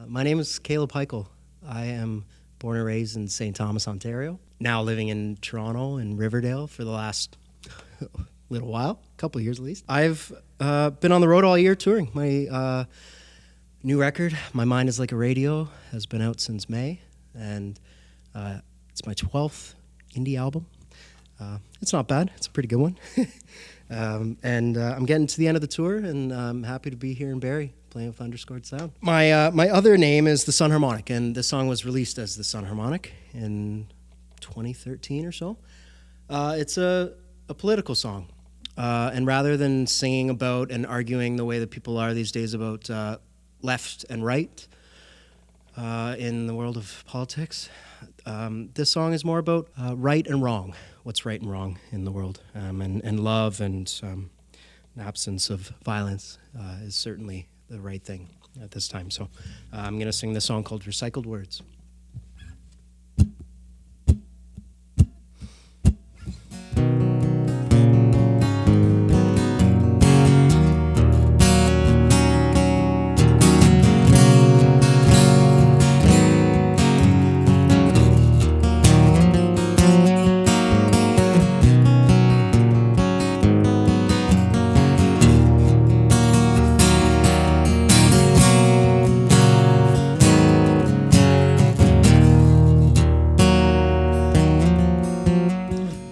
My name is Kaleb Hikele. I am born and raised in St. Thomas, Ontario. Now living in Toronto and Riverdale for the last little while, a couple of years at least. I've been on the road all year touring. My new record, My Mind is Like a Radio, has been out since May, and it's my 12th indie album. It's not bad. It's a pretty good one. And I'm getting to the end of the tour, and I'm happy to be here in Barrie playing with Underscored Sound. My other name is the Sun Harmonic, and the song was released as the Sun Harmonic in 2013 or so. It's a political song, and rather than singing about and arguing the way that people are these days about left and right in the world of politics, this song is more about right and wrong, what's right and wrong in the world, and love and an absence of violence is certainly the right thing at this time. So I'm going to sing this song called Recycled Words.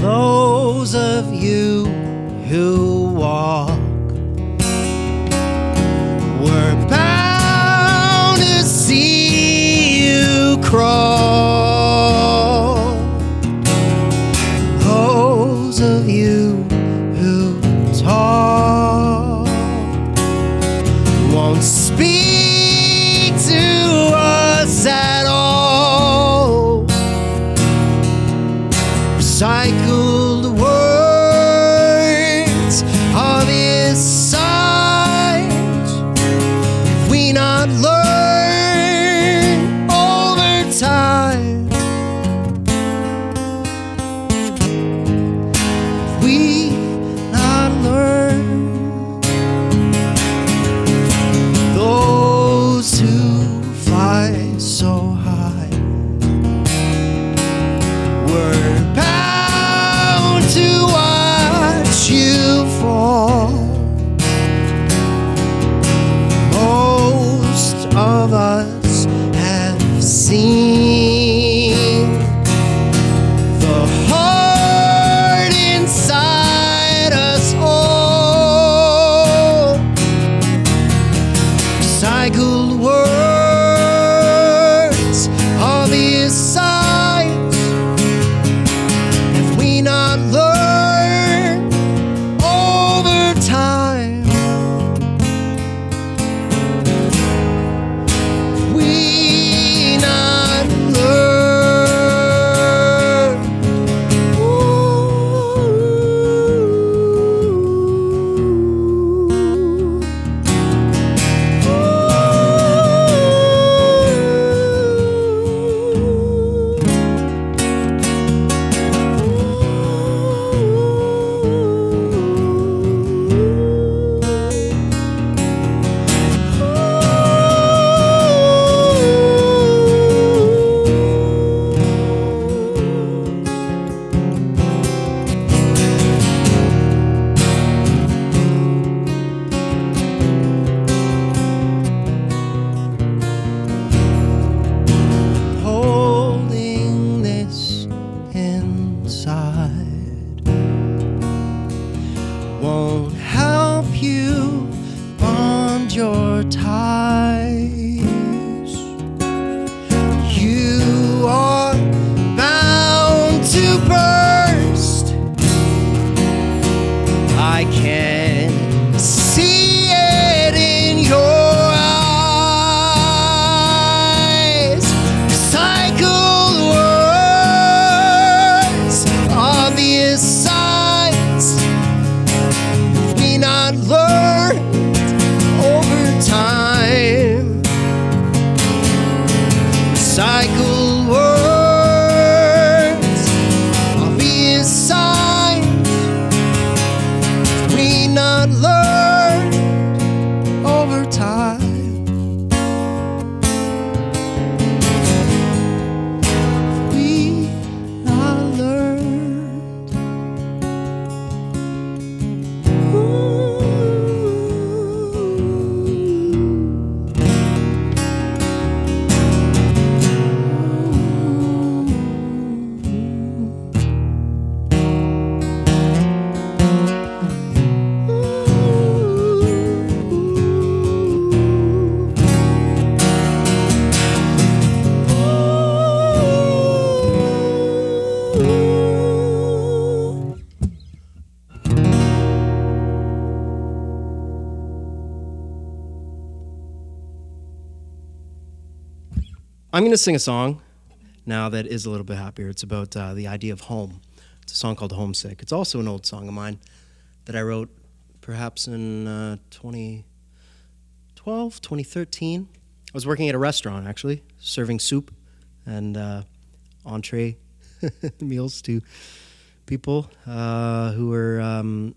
Those of you who walk were bound to see you crawl. Those of you who talk won't speak to us at all. Recycled words are this size. If we not learn over time, if we not learn, those who fly so high were bound to watch you fall. Most of us have seen the heart inside us all. Recycled words are the signs. If we not learn over time, if we not learn, holding this inside won't help you bond your ties. You are bound to burst. I can see it in your eyes. Recycled words, obvious signs. We not learned over time. Recycled words, obvious signs. We not learned over time. I'm going to sing a song now that is a little bit happier. It's about the idea of home. It's a song called Homesick. It's also an old song of mine that I wrote perhaps in 2012, 2013. I was working at a restaurant, actually, serving soup and entree meals to people who were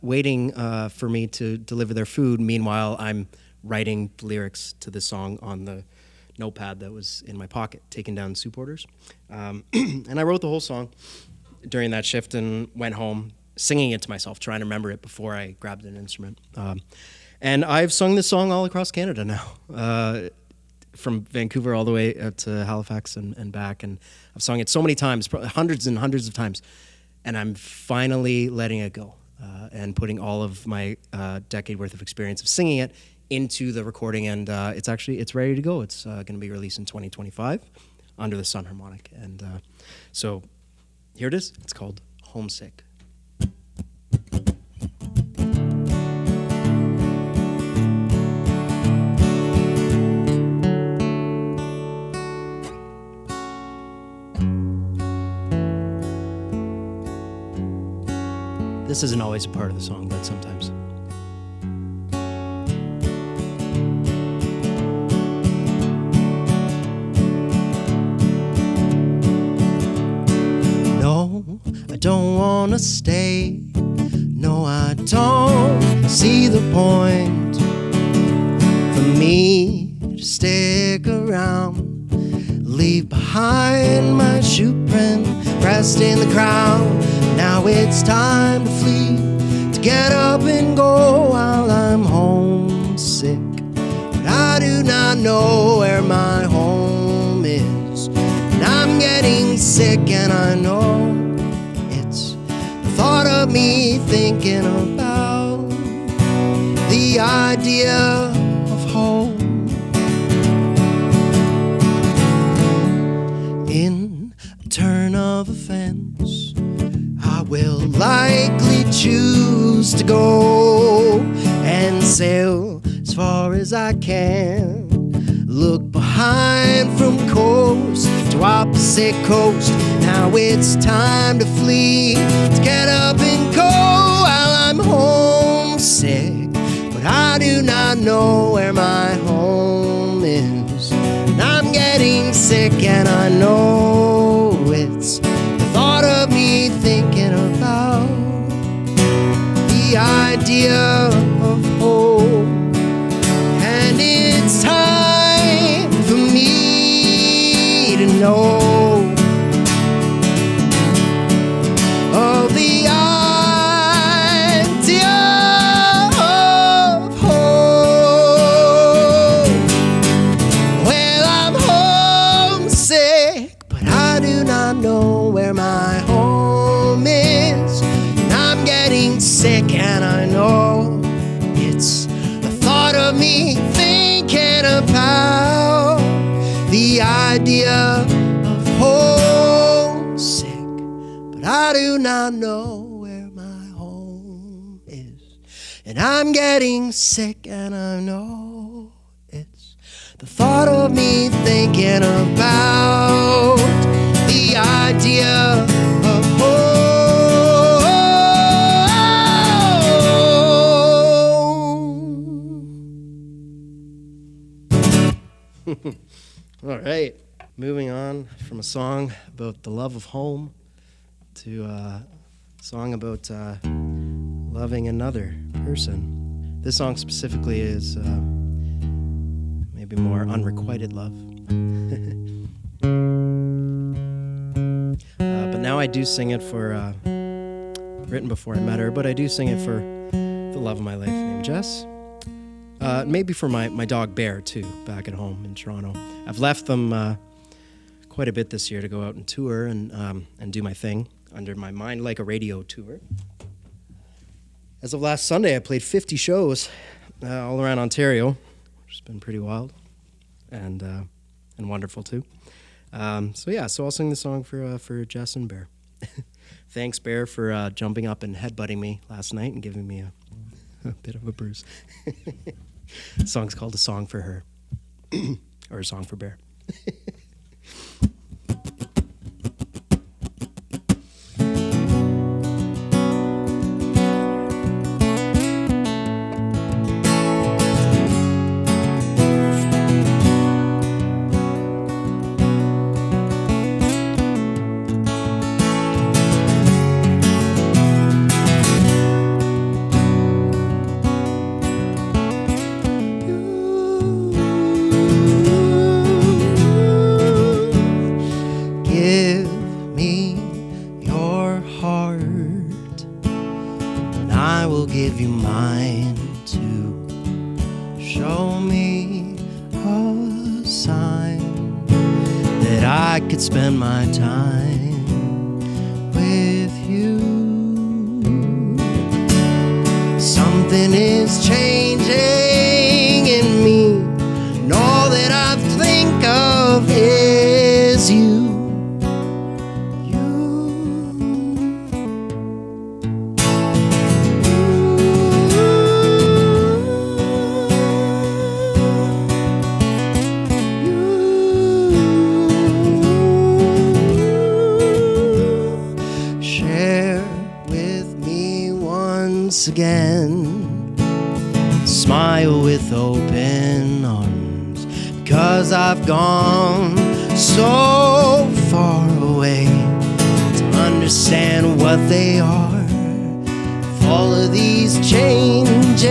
waiting for me to deliver their food. Meanwhile, I'm writing the lyrics to this song on the notepad that was in my pocket, taking down soup orders. And I wrote the whole song during that shift and went home singing it to myself, trying to remember it before I grabbed an instrument. And I've sung this song all across Canada now, from Vancouver all the way up to Halifax and back. And I've sung it so many times, hundreds and hundreds of times. And I'm finally letting it go and putting all of my decade worth of experience of singing it into the recording. And it's ready to go. It's going to be released in 2025 under the Sun Harmonic. And so here it is. It's called Homesick. This isn't always a part of the song, but sometimes. No, I don't want to stay. No, I don't see the point for me to stick around. Leave behind my shoe print pressed in the ground. Now it's time to flee, to get up and go while I'm homesick. But I do not know where my home is. And I'm getting sick and I know it's the thought of me thinking about the idea of home. In a turn of events, I will likely choose to go and sail as far as I can. Look behind from coast to opposite coast. Now it's time to flee, to get up and go while I'm homesick. But I do not know where my home is. And I'm getting sick and I know it's the thought of me thinking about the idea of home. And it's time for me to know of the idea of home. Well, I'm homesick, but I do not know where my home is. And I'm getting sick and I know it's the thought of me thinking about the idea of homesick. But I do not know where my home is. And I'm getting sick and I know it's the thought of me thinking about the idea of home. All right, moving on from a song about the love of home to a song about loving another person. This song specifically is maybe more unrequited love. But now I do sing it for, written before I met her, but I do sing it for the love of my life named Jess. Maybe for my dog Bear, too, back at home in Toronto. I've left them quite a bit this year to go out and tour and do my thing under my Mind Like a Radio tour. As of last Sunday, I played 50 shows all around Ontario, which has been pretty wild and wonderful, too. So I'll sing the song for Jess and Bear. Thanks, Bear, for jumping up and headbutting me last night and giving me a bit of a bruise. The song's called A Song for Her, or A Song for Bear. Spend my time with you. Something is changing in me, and all that I think of is you. Again, smile with open arms, because I've gone so far away to understand what they are. With all of these changes,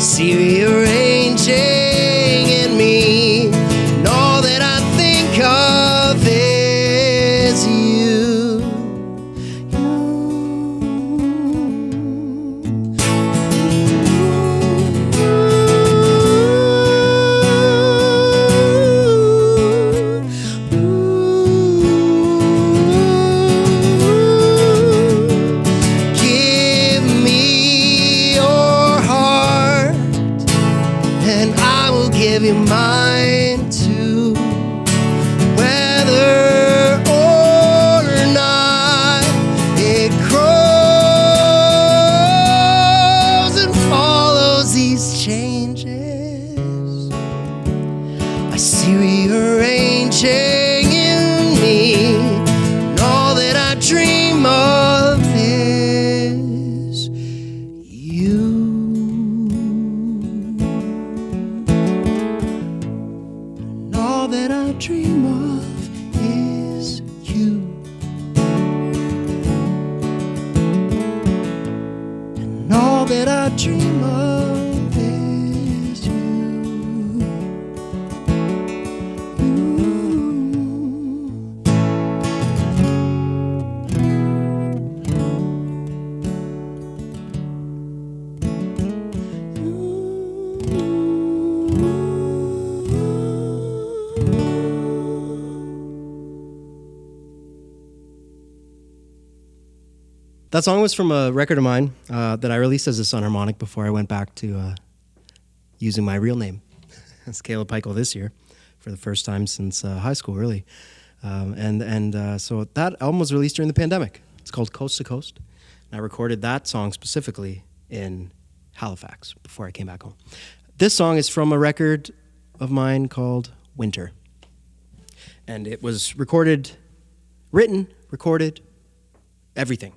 see rearranging in me, and all that I think of is you. Give you mine too, whether or not it grows and follows these changes. I see rearranging in me, and all that I dream of is you. That I dream of is you, and all that I dream of is you. That song was from a record of mine that I released as a Sun Harmonic before I went back to using my real name as Kaleb Hikele this year for the first time since high school, really. So that album was released during the pandemic. It's called Coast to Coast. And I recorded that song specifically in Halifax before I came back home. This song is from a record of mine called Winter. And it was written, recorded, everything.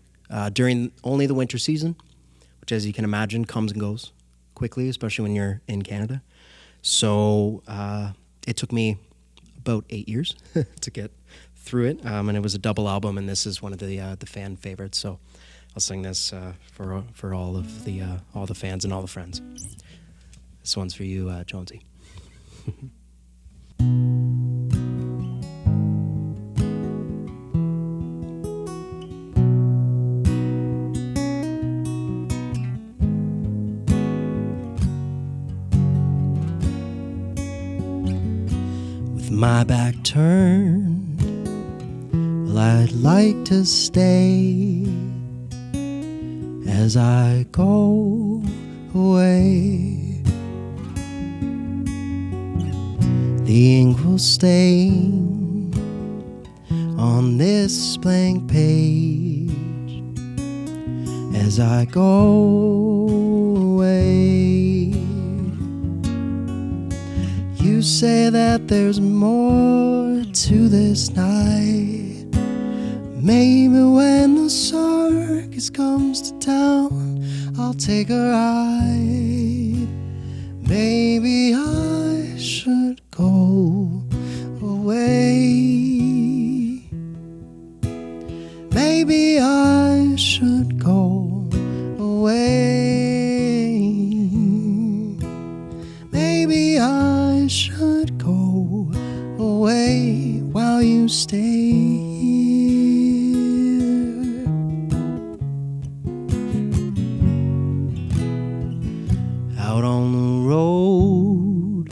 During only the winter season, which, as you can imagine, comes and goes quickly, especially when you're in Canada. So it took me about 8 years to get through it, and it was a double album, and this is one of the fan favorites. So I'll sing this for all the fans and all the friends. This one's for you, Jonesy. My back turned, well, I'd like to stay as I go away. The ink will stain on this blank page as I go away. You say that there's more to this night. Maybe when the circus comes to town, I'll take a ride. Maybe I should go away. Maybe I should go away. Maybe I should go away while you stay here. Out on the road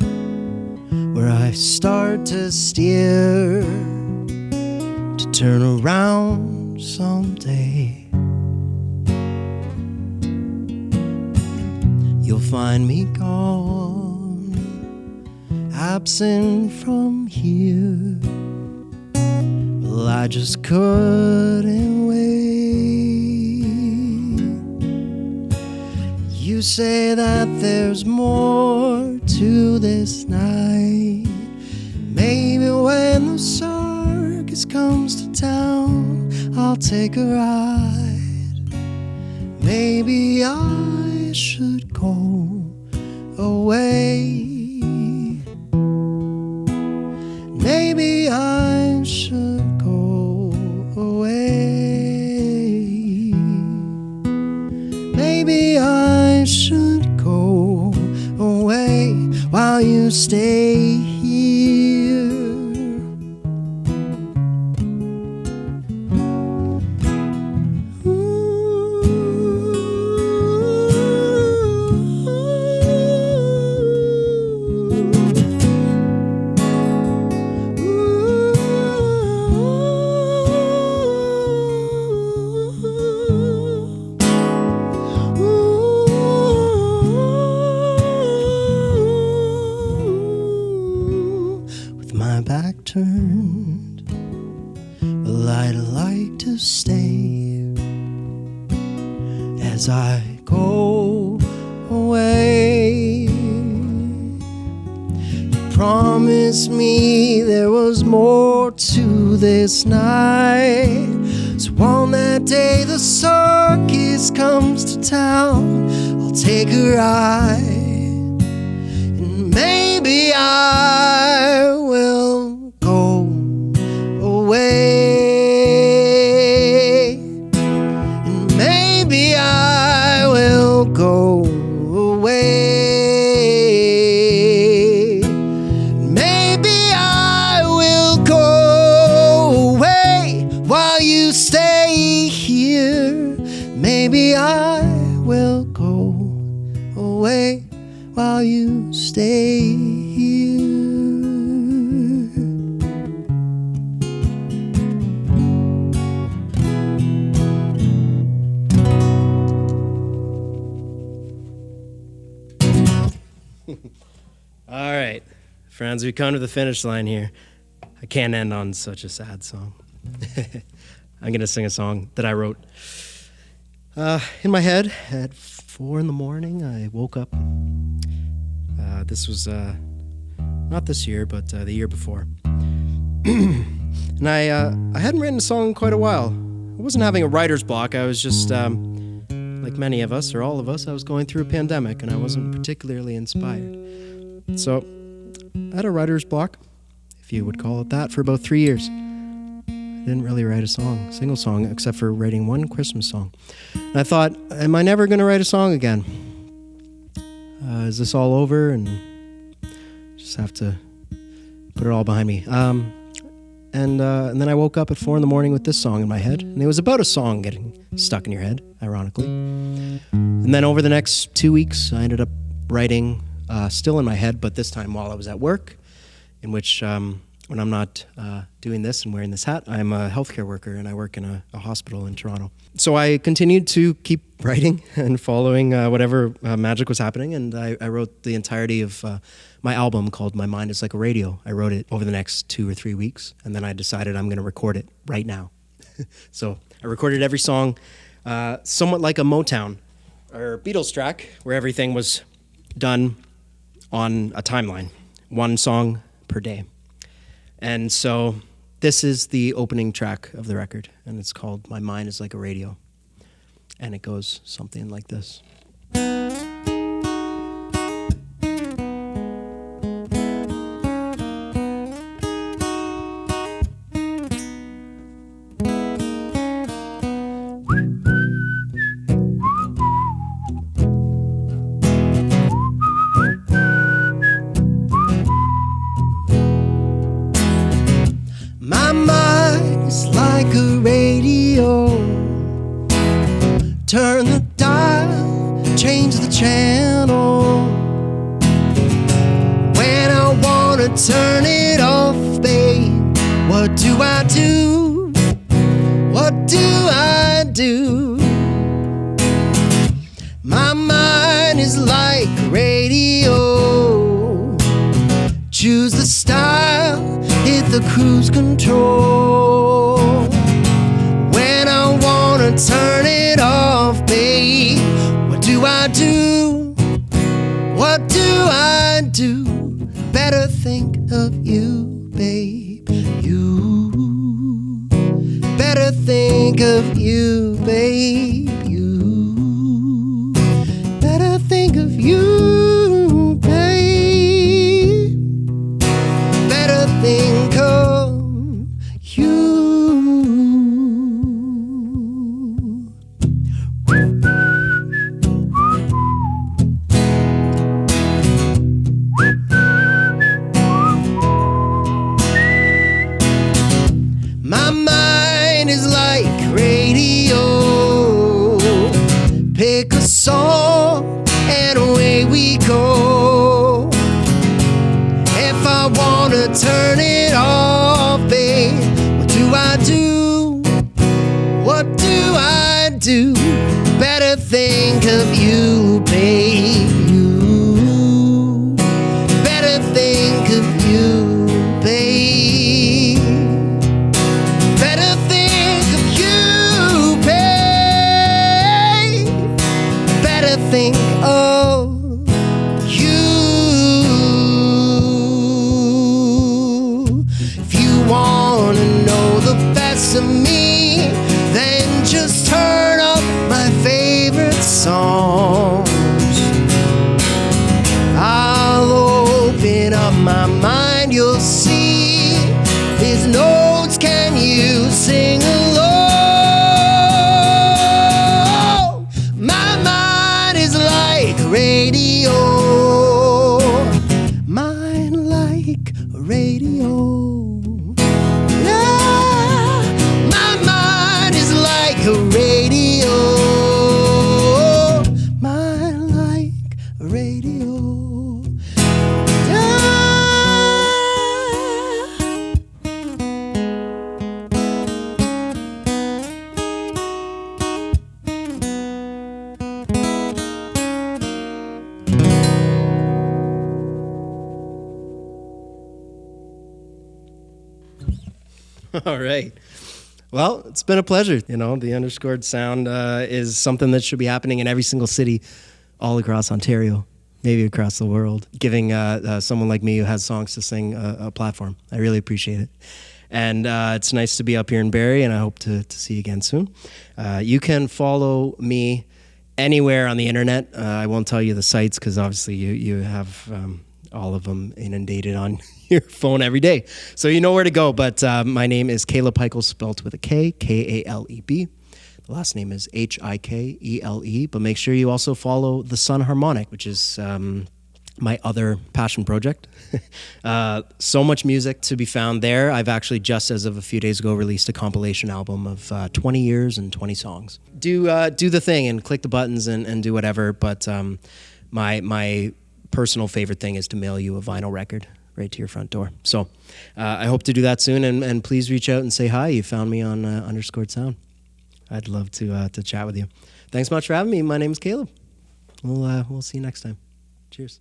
where I start to steer, to turn around someday. You'll find me gone, absent from here. Well, I just couldn't wait. You say that there's more to this night. Maybe when the circus comes to town, I'll take a ride. Maybe I should go away. Maybe I should go away. Maybe I should go away while you stay here. Turned, well, I'd like to stay as I go away. You promised me there was more to this night, so on that day the circus comes to town, I'll take a ride, and maybe I will away, and maybe I will go away. Maybe I will go away while you stay here. Maybe I will go away while you stay here. All right, friends, we come to the finish line here. I can't end on such a sad song. I'm going to sing a song that I wrote in my head at 4 a.m. I woke up. This was not this year, but the year before. And I hadn't written a song in quite a while. I wasn't having a writer's block. I was just, like many of us, or all of us, I was going through a pandemic, and I wasn't particularly inspired. So I had a writer's block, if you would call it that, for about 3 years. I didn't really write a single song, except for writing one Christmas song. And I thought, am I never going to write a song again? Is this all over? And just have to put it all behind me. And then I woke up at 4 a.m. with this song in my head. And it was about a song getting stuck in your head, ironically. And then over the next 2 weeks, I ended up writing, still in my head, but this time while I was at work, in which when I'm not doing this and wearing this hat, I'm a healthcare worker and I work in a hospital in Toronto. So I continued to keep writing and following whatever magic was happening, and I wrote the entirety of my album called My Mind is Like a Radio. I wrote it over the next 2 or 3 weeks, and then I decided I'm going to record it right now. So I recorded every song somewhat like a Motown or Beatles track, where everything was done on a timeline, one song per day. And so this is the opening track of the record, and it's called My Mind is Like a Radio. And it goes something like this. My mind is like a radio. Turn the dial, change the channel. When I wanna turn it off, babe, what do I do? What do I do? My mind is like a radio. Choose the style, hit the cruise control. When I wanna turn it off, babe, what do I do? What do I do? Better think of you, babe, you. Better think of you, babe, you. Better think of you, babe. Better think of you. My mind is like radio. Pick a song and away we go. If I wanna turn it off, babe, what do I do? What do I do? Better think of you, babe, you. Better think of you, babe. Better think of you, babe. Better think of you. If you wanna know the best of me, then just turn up my favorite songs. I'll open up my mind, you'll see these notes, can you sing along? My mind is like radio. Mind like a radio. Yeah. My mind is like a radio. Mind like a radio. Yeah. All right. Well, it's been a pleasure. You know, the Underscored Sound is something that should be happening in every single city all across Ontario, maybe across the world, giving someone like me who has songs to sing a platform. I really appreciate it. And it's nice to be up here in Barrie, and I hope to see you again soon. You can follow me anywhere on the internet. I won't tell you the sites because obviously you have all of them inundated on your phone every day. So you know where to go. But my name is Kaleb Hikele, spelled with a K, Kaleb. The last name is Hikele. But make sure you also follow the Sun Harmonic, which is my other passion project. So much music to be found there. I've actually just as of a few days ago released a compilation album of 20 years and 20 songs. Do the thing and click the buttons and do whatever. But my personal favorite thing is to mail you a vinyl record right to your front door. So I hope to do that soon, and please reach out and say hi. You found me on Underscored Sound. I'd love to chat with you. Thanks much for having me. My name is Kaleb. We'll see you next time. Cheers.